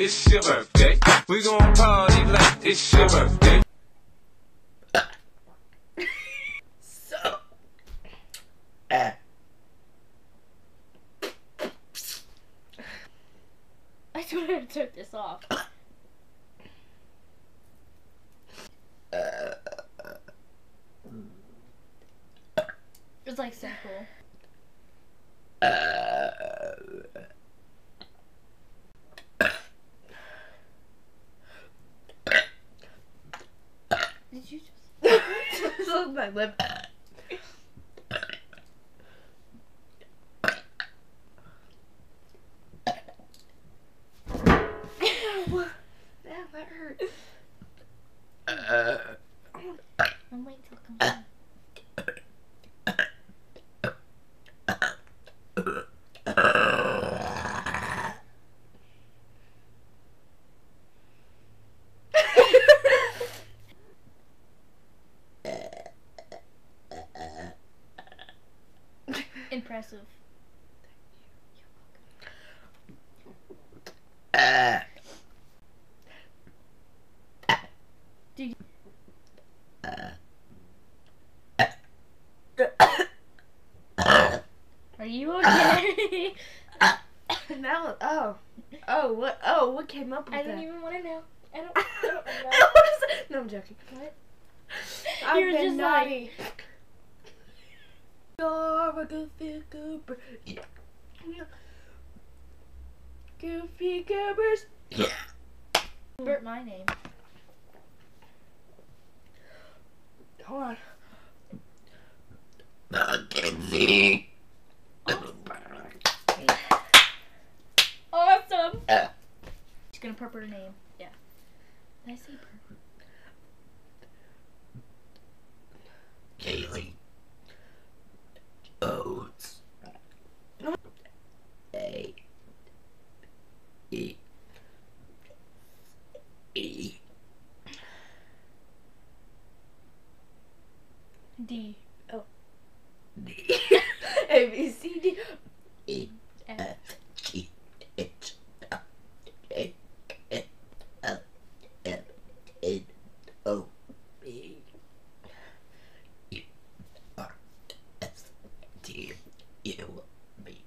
it's your birthday. We gon' party like it's your birthday. So. I swear I took this off. It's like simple. Did you just? This is my lip. Damn, that hurt. I'm waiting till it comes out. Impressive. Did you? Are you okay? Now, what came up with I that? don't even want to know. I don't What know. is that? No, I'm joking. What? I've You're been just naughty. You're a goofy goober. Goofy goobers. Burp my name. Hold on. Mackenzie. Awesome. She's gonna purp her name. Yeah. Did I say purp? Kaylee. Oats. A. E. E. D. Oh. D. A, B, C, D. E. F. G. H. A. L. M. N. O. P. E. R. S. T. U. B.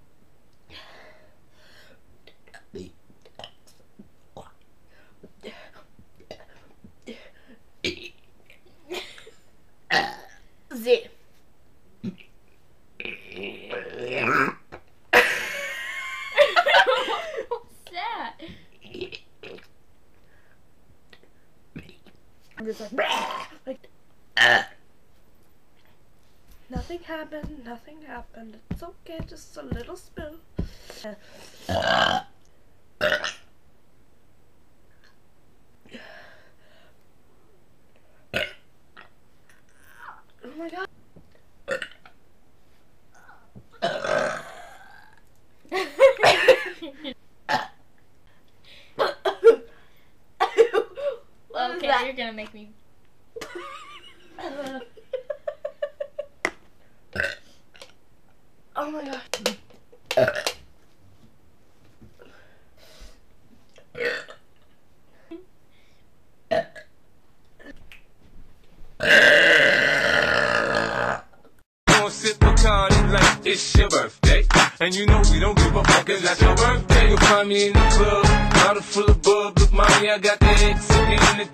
W. X. Y. E. Z. What's that? I'm just like nothing happened, nothing happened. It's okay, just a little spill. Oh my god. Okay, you're gonna make me. Oh my god. Gonna sip Bacardi like it's your birthday. And you know we don't give a fuck, it's not your birthday. You'll find me in the club, bottle full of bub. Look, mommy, I got the X in the